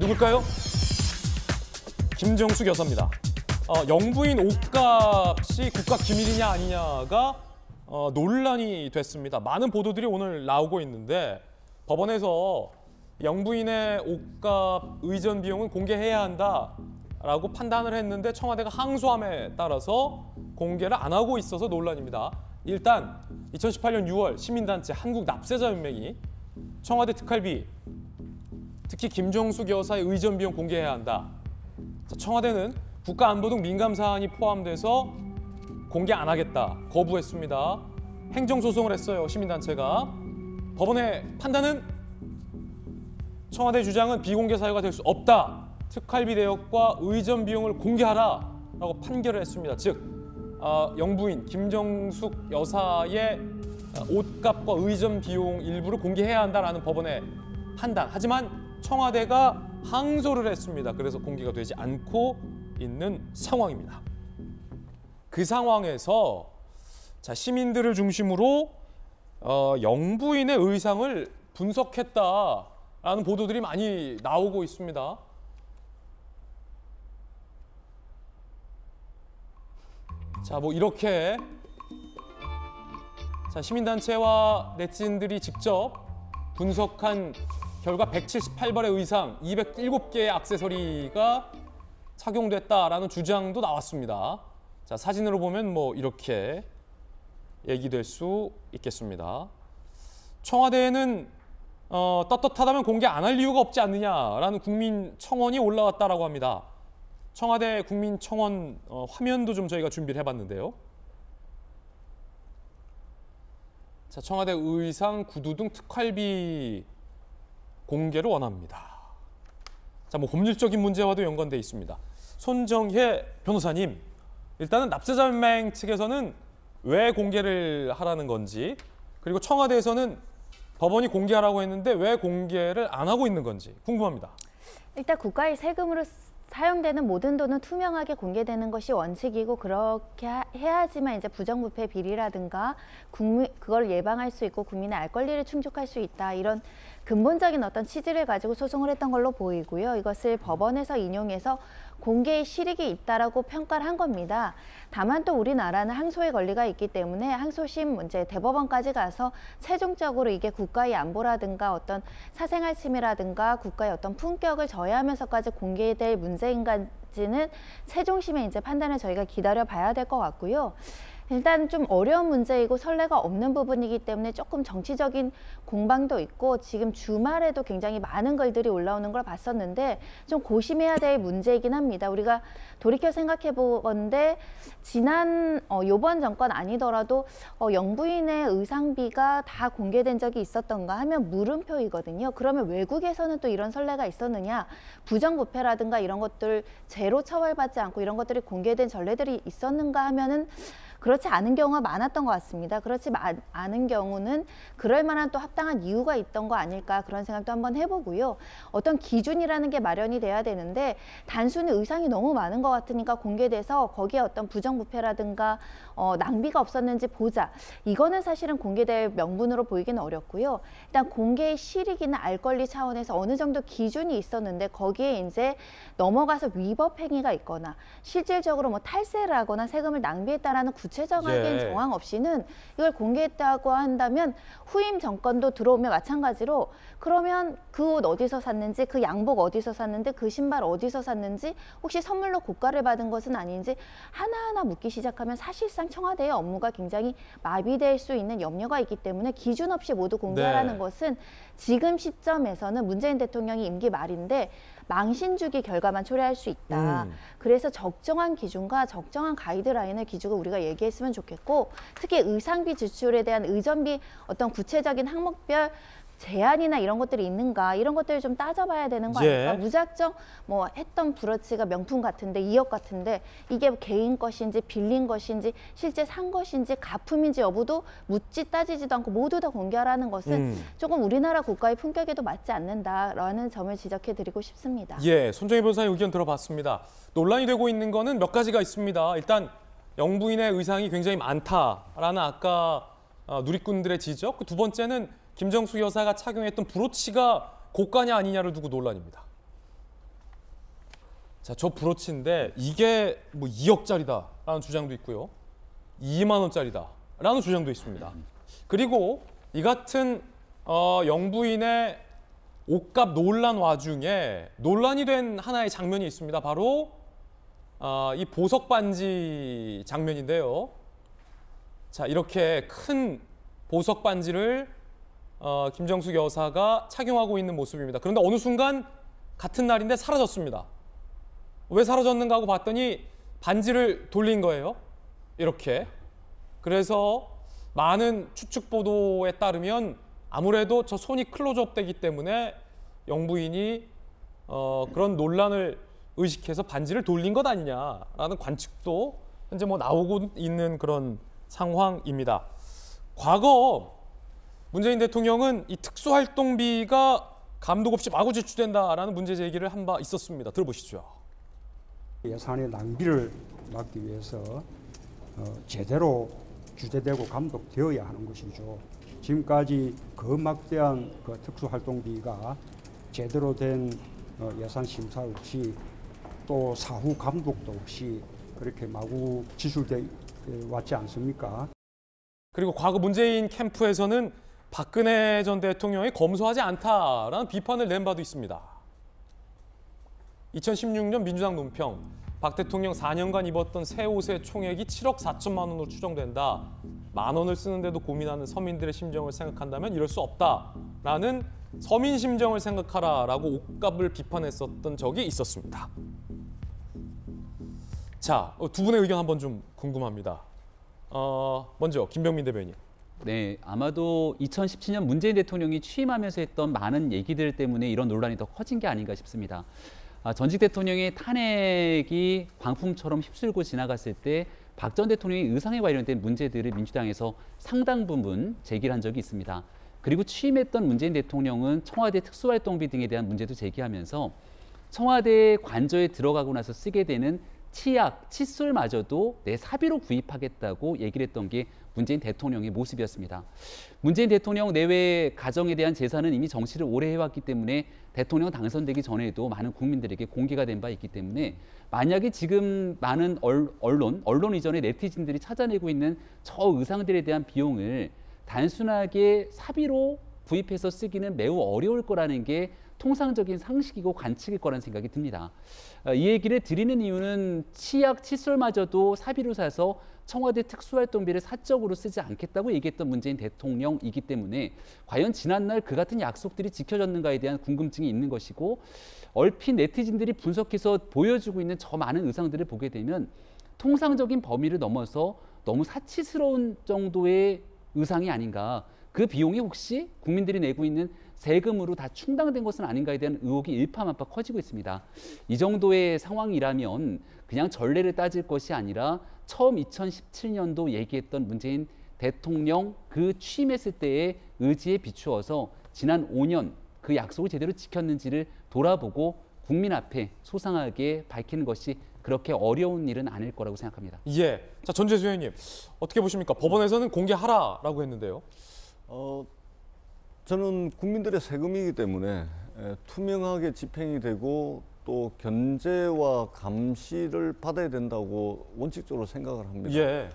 누굴까요? 김정숙 여사입니다. 영부인 옷값이 국가 기밀이냐 아니냐가 논란이 됐습니다. 많은 보도들이 오늘 나오고 있는데 법원에서 영부인의 옷값 의전 비용은 공개해야 한다라고 판단을 했는데 청와대가 항소함에 따라서 공개를 안 하고 있어서 논란입니다. 일단 2018년 6월 시민단체 한국납세자연맹이 청와대 특활비, 특히 김정숙 여사의 의전 비용 공개해야 한다. 청와대는 국가안보 등 민감 사안이 포함돼서 공개 안 하겠다 거부했습니다. 행정소송을 했어요. 시민단체가. 법원의 판단은 청와대 주장은 비공개 사유가 될 수 없다. 특활비 내역과 의전 비용을 공개하라라고 판결을 했습니다. 즉 영부인 김정숙 여사의 옷값과 의전 비용 일부를 공개해야 한다라는 법원의 판단. 하지만 청와대가 항소를 했습니다. 그래서 공개가 되지 않고 있는 상황입니다. 그 상황에서 시민들을 중심으로 영부인의 의상을 분석했다라는 보도들이 많이 나오고 있습니다. 이렇게 시민단체와 네티즌들이 직접 분석한 결과 178벌의 의상, 207개의 액세서리가 착용됐다라는 주장도 나왔습니다. 사진으로 보면 이렇게 얘기될 수 있겠습니다. 청와대에는 떳떳하다면 공개 안 할 이유가 없지 않느냐라는 국민청원이 올라왔다라고 합니다. 청와대 국민청원 화면도 좀 저희가 준비를 해봤는데요. 청와대 의상, 구두 등 특활비 공개를 원합니다. 법률적인 문제와도 연관돼 있습니다. 손정혜 변호사님, 일단은 납세자연맹 측에서는 왜 공개를 하라는 건지, 그리고 청와대에서는 법원이 공개하라고 했는데 왜 공개를 안 하고 있는 건지 궁금합니다. 일단 국가의 세금으로 사용되는 모든 돈은 투명하게 공개되는 것이 원칙이고, 그렇게 해야지만 이제 부정부패 비리라든가 그걸 예방할 수 있고 국민의 알 권리를 충족할 수 있다, 이런 근본적인 어떤 취지를 가지고 소송을 했던 걸로 보이고요. 이것을 법원에서 인용해서 공개의 실익이 있다라고 평가를 한 겁니다. 다만 또 우리나라는 항소의 권리가 있기 때문에 항소심 문제 대법원까지 가서 최종적으로 이게 국가의 안보라든가 어떤 사생활 침해라든가 국가의 어떤 품격을 저해하면서까지 공개될 문제인가지는 최종심의 이제 판단을 저희가 기다려 봐야 될 것 같고요. 일단 좀 어려운 문제이고 선례가 없는 부분이기 때문에 조금 정치적인 공방도 있고, 지금 주말에도 굉장히 많은 글들이 올라오는 걸 봤었는데 좀 고심해야 될 문제이긴 합니다. 우리가 돌이켜 생각해 보건데 지난 요번 정권 아니더라도 영부인의 의상비가 다 공개된 적이 있었던가 하면 물음표이거든요. 그러면 외국에서는 또 이런 선례가 있었느냐, 부정부패라든가 이런 것들 죄로 처벌받지 않고 이런 것들이 공개된 전례들이 있었는가 하면은 그렇지 않은 경우가 많았던 것 같습니다. 그렇지 않은 경우는 그럴 만한 또 합당한 이유가 있던 거 아닐까, 그런 생각도 한번 해보고요. 어떤 기준이라는 게 마련이 돼야 되는데 단순히 의상이 너무 많은 것 같으니까 공개돼서 거기에 어떤 부정부패라든가 낭비가 없었는지 보자, 이거는 사실은 공개될 명분으로 보이기는 어렵고요. 일단 공개의 실익이나 알 권리 차원에서 어느 정도 기준이 있었는데 거기에 이제 넘어가서 위법 행위가 있거나 실질적으로 탈세를 하거나 세금을 낭비했다라는 구체적인 정황 없이는 이걸 공개했다고 한다면 후임 정권도 들어오면 마찬가지로 그러면 그 옷 어디서 샀는지, 그 양복 어디서 샀는지, 그 신발 어디서 샀는지, 혹시 선물로 고가를 받은 것은 아닌지 하나하나 묻기 시작하면 사실상 청와대의 업무가 굉장히 마비될 수 있는 염려가 있기 때문에 기준 없이 모두 공개하라는 것은 지금 시점에서는 문재인 대통령이 임기 말인데 망신주기 결과만 초래할 수 있다. 그래서 적정한 기준과 적정한 가이드라인을 기준으로 우리가 얘기했으면 좋겠고, 특히 의상비 지출에 대한 의전비 어떤 구체적인 항목별 제한이나 이런 것들이 있는가, 이런 것들을 좀 따져봐야 되는 거 아닐까. 무작정 했던 브로치가 명품 같은데 2억 같은데 이게 개인 것인지 빌린 것인지 실제 산 것인지 가품인지 여부도 묻지 따지지도 않고 모두 다 공개하라는 것은 조금 우리나라 국가의 품격에도 맞지 않는다라는 점을 지적해드리고 싶습니다. 손정혜 변호사의 의견 들어봤습니다. 논란이 되고 있는 거는 몇 가지가 있습니다. 일단 영부인의 의상이 굉장히 많다라는 아까 누리꾼들의 지적. 두 번째는 김정숙 여사가 착용했던 브로치가 고가냐 아니냐를 두고 논란입니다. 자, 저 브로치인데 이게 뭐 2억짜리다라는 주장도 있고요. 2만 원짜리다라는 주장도 있습니다. 그리고 이 같은 영부인의 옷값 논란 와중에 논란이 된 하나의 장면이 있습니다. 바로 이 보석 반지 장면인데요. 자, 이렇게 큰 보석 반지를 김정숙 여사가 착용하고 있는 모습입니다. 그런데 어느 순간 같은 날인데 사라졌습니다. 왜 사라졌는가 하고 봤더니 반지를 돌린 거예요. 이렇게. 그래서 많은 추측 보도에 따르면 아무래도 저 손이 클로즈업 되기 때문에 영부인이 그런 논란을 의식해서 반지를 돌린 것 아니냐라는 관측도 현재 뭐 나오고 있는 그런 상황입니다. 과거 문재인 대통령은 이 특수활동비가 감독 없이 마구 지출된다라는 문제 제기를 한 바 있었습니다. 들어보시죠. 예산의 낭비를 막기 위해서 제대로 주재되고 감독되어야 하는 것이죠. 지금까지 그 막대한 그 특수활동비가 제대로 된 예산 심사 없이 또 사후 감독도 없이 그렇게 마구 지출돼 왔지 않습니까? 그리고 과거 문재인 캠프에서는 박근혜 전 대통령이 검소하지 않다라는 비판을 낸 바도 있습니다. 2016년 민주당 논평, 박 대통령 4년간 입었던 새 옷의 총액이 7억 4천만 원으로 추정된다. 10,000원을 쓰는데도 고민하는 서민들의 심정을 생각한다면 이럴 수 없다라는 서민 심정을 생각하라라고 옷값을 비판했었던 적이 있었습니다. 자, 두 분의 의견 한번 좀 궁금합니다. 먼저 김병민 대변인. 네, 아마도 2017년 문재인 대통령이 취임하면서 했던 많은 얘기들 때문에 이런 논란이 더 커진 게 아닌가 싶습니다. 전직 대통령의 탄핵이 광풍처럼 휩쓸고 지나갔을 때 박 전 대통령의 의상에 관련된 문제들을 민주당에서 상당 부분 제기를 한 적이 있습니다. 그리고 취임했던 문재인 대통령은 청와대 특수활동비 등에 대한 문제도 제기하면서 청와대 관저에 들어가고 나서 쓰게 되는 치약, 칫솔마저도 내 사비로 구입하겠다고 얘기를 했던 게 문재인 대통령의 모습이었습니다. 문재인 대통령 내외 가정에 대한 재산은 이미 정치를 오래 해왔기 때문에 대통령 당선되기 전에도 많은 국민들에게 공개가 된 바 있기 때문에 만약에 지금 많은 언론 이전에 네티즌들이 찾아내고 있는 저 의상들에 대한 비용을 단순하게 사비로 구입해서 쓰기는 매우 어려울 거라는 게 통상적인 상식이고 관측일 거라는 생각이 듭니다. 이 얘기를 드리는 이유는 치약, 칫솔마저도 사비로 사서 청와대 특수활동비를 사적으로 쓰지 않겠다고 얘기했던 문재인 대통령이기 때문에 과연 지난날 그 같은 약속들이 지켜졌는가에 대한 궁금증이 있는 것이고, 얼핏 네티즌들이 분석해서 보여주고 있는 저 많은 의상들을 보게 되면 통상적인 범위를 넘어서 너무 사치스러운 정도의 의상이 아닌가, 그 비용이 혹시 국민들이 내고 있는 세금으로 다 충당된 것은 아닌가에 대한 의혹이 일파만파 커지고 있습니다. 이 정도의 상황이라면 그냥 전례를 따질 것이 아니라 처음 2017년도 얘기했던 문재인 대통령 그 취임했을 때의 의지에 비추어서 지난 5년 그 약속을 제대로 지켰는지를 돌아보고 국민 앞에 소상하게 밝히는 것이 그렇게 어려운 일은 아닐 거라고 생각합니다. 예. 자, 전재수 의원님 어떻게 보십니까? 법원에서는 공개하라라고 했는데요. 저는 국민들의 세금이기 때문에 투명하게 집행이 되고 또 견제와 감시를 받아야 된다고 원칙적으로 생각을 합니다. 예.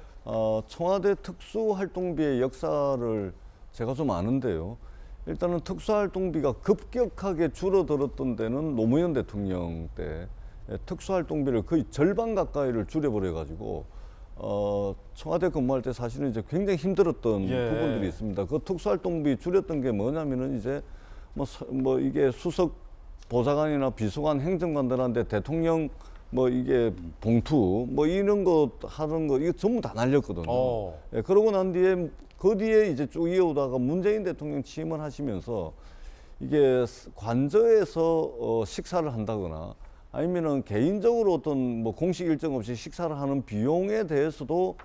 청와대 특수활동비의 역사를 제가 좀 아는데요. 일단은 특수활동비가 급격하게 줄어들었던 데는 노무현 대통령 때 특수활동비를 거의 절반 가까이를 줄여버려가지고 청와대 근무할 때 사실은 이제 굉장히 힘들었던 부분들이 있습니다. 그 특수활동비 줄였던 게 뭐냐면은 이제 뭐 이게 수석 보좌관이나 비서관 행정관들한테 대통령 뭐 이게 봉투 뭐 이런 거 하는 거 이거 전부 다 날렸거든요. 예, 그러고 난 뒤에 그 뒤에 이제 쭉 이어오다가 문재인 대통령 취임을 하시면서 이게 관저에서 식사를 한다거나 아니면은 개인적으로 어떤 뭐 공식 일정 없이 식사를 하는 비용에 대해서도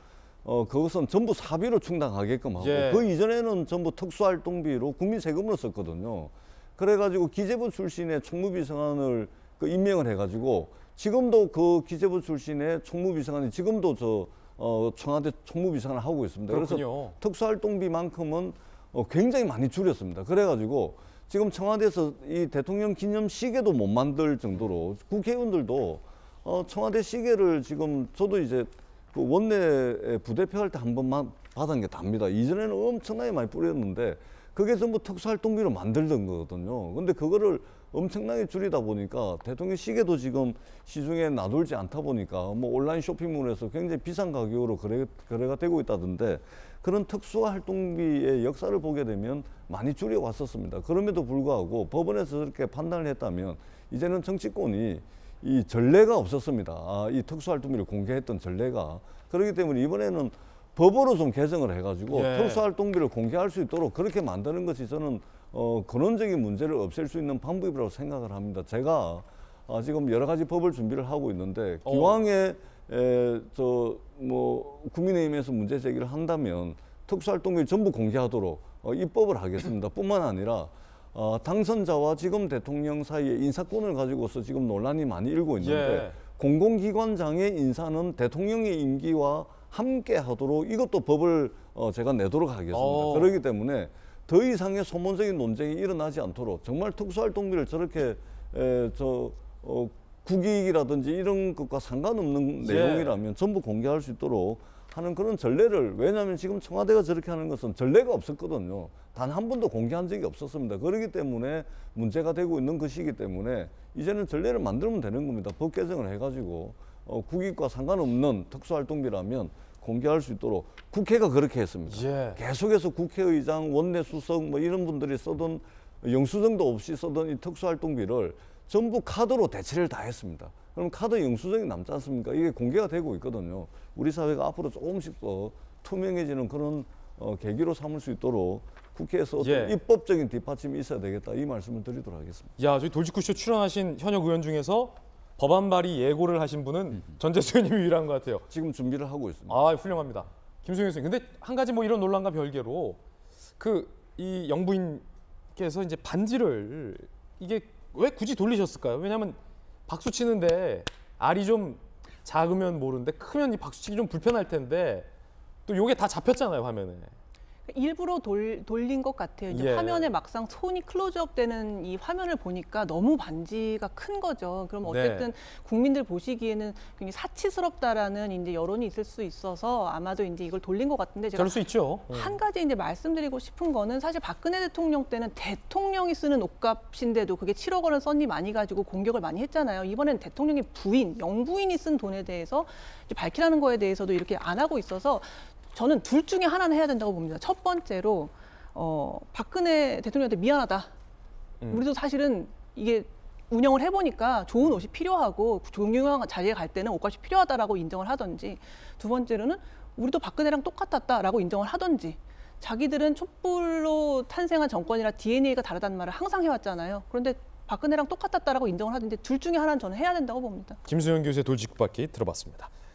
그것은 전부 사비로 충당하게끔 하고 그 이전에는 전부 특수활동비로 국민 세금으로 썼거든요. 그래가지고 기재부 출신의 총무비서관을 임명을 해가지고 지금도 그 기재부 출신의 총무비서관이 지금도 청와대 총무비서관을 하고 있습니다. 그렇군요. 그래서 특수활동비만큼은 굉장히 많이 줄였습니다. 그래가지고 지금 청와대에서 이 대통령 기념식에도 못 만들 정도로 국회의원들도 청와대 시계를 지금 저도 이제 그 원내 부대표 할 때 한 번만 받은 게 답니다. 이전에는 엄청나게 많이 뿌렸는데 그게 전부 특수활동비로 만들던 거거든요. 근데 그거를 엄청나게 줄이다 보니까 대통령 시계도 지금 시중에 나돌지 않다 보니까 뭐 온라인 쇼핑몰에서 굉장히 비싼 가격으로 거래가 되고 있다던데 그런 특수활동비의 역사를 보게 되면 많이 줄여왔었습니다. 그럼에도 불구하고 법원에서 그렇게 판단을 했다면 이제는 정치권이 이 전례가 없었습니다. 이 특수활동비를 공개했던 전례가. 그렇기 때문에 이번에는 법으로 좀 개정을 해가지고 예. 특수활동비를 공개할 수 있도록 그렇게 만드는 것이 저는 근원적인 문제를 없앨 수 있는 방법이라고 생각을 합니다. 제가 지금 여러 가지 법을 준비를 하고 있는데 기왕에 국민의힘에서 문제 제기를 한다면 특수활동비를 전부 공개하도록 입법을 하겠습니다. 뿐만 아니라 당선자와 지금 대통령 사이의 인사권을 가지고서 지금 논란이 많이 일고 있는데 예. 공공기관장의 인사는 대통령의 임기와 함께 하도록 이것도 법을 제가 내도록 하겠습니다. 그렇기 때문에 더 이상의 소모적인 논쟁이 일어나지 않도록 정말 특수활동비를 저렇게 국익이라든지 이런 것과 상관없는 예. 내용이라면 전부 공개할 수 있도록 하는 그런 전례를, 왜냐하면 지금 청와대가 저렇게 하는 것은 전례가 없었거든요. 단 한 번도 공개한 적이 없었습니다. 그렇기 때문에 문제가 되고 있는 것이기 때문에 이제는 전례를 만들면 되는 겁니다. 법 개정을 해가지고 국익과 상관없는 특수활동비라면 공개할 수 있도록 국회가 그렇게 했습니다. 예. 계속해서 국회의장, 원내수석 뭐 이런 분들이 써던 영수증도 없이 써던 이 특수활동비를 전부 카드로 대체를 다 했습니다. 그럼 카드 영수증이 남지 않습니까? 이게 공개가 되고 있거든요. 우리 사회가 앞으로 조금씩 더 투명해지는 그런 계기로 삼을 수 있도록 국회에서 어떤 예. 입법적인 뒷받침이 있어야 되겠다, 이 말씀을 드리도록 하겠습니다. 야, 저희 돌직구쇼 출연하신 현역 의원 중에서 법안 발의 예고를 하신 분은 전재수 의원님이 유일한 것 같아요. 지금 준비를 하고 있습니다. 아, 훌륭합니다. 김수영 교수님. 근데 한 가지 뭐 이런 논란과 별개로 이 영부인께서 이제 반지를 이게 왜 굳이 돌리셨을까요? 왜냐하면 박수 치는데 알이 좀 작으면 모르는데 크면 이 박수 치기 좀 불편할 텐데 또 요게 다 잡혔잖아요, 화면에. 일부러 돌린 것 같아요. 이제 예. 화면에 막상 손이 클로즈업 되는 이 화면을 보니까 너무 반지가 큰 거죠. 그럼 어쨌든 네. 국민들 보시기에는 굉장히 사치스럽다라는 이제 여론이 있을 수 있어서 아마도 이제 이걸 돌린 것 같은데 제가 그럴 수 있죠. 한 가지 이제 말씀드리고 싶은 거는 사실 박근혜 대통령 때는 대통령이 쓰는 옷값인데도 그게 7억 원을 썬니 많이 가지고 공격을 많이 했잖아요. 이번엔 대통령의 부인, 영부인이 쓴 돈에 대해서 이제 밝히라는 거에 대해서도 이렇게 안 하고 있어서 저는 둘 중에 하나는 해야 된다고 봅니다. 첫 번째로 박근혜 대통령한테 미안하다. 우리도 사실은 이게 운영을 해보니까 좋은 옷이 필요하고 존경한 자리에 갈 때는 옷값이 필요하다라고 인정을 하든지, 두 번째로는 우리도 박근혜랑 똑같았다라고 인정을 하든지. 자기들은 촛불로 탄생한 정권이라 DNA가 다르다는 말을 항상 해왔잖아요. 그런데 박근혜랑 똑같았다라고 인정을 하든지 둘 중에 하나는 저는 해야 된다고 봅니다. 김수영 교수의 돌직구바퀴 들어봤습니다.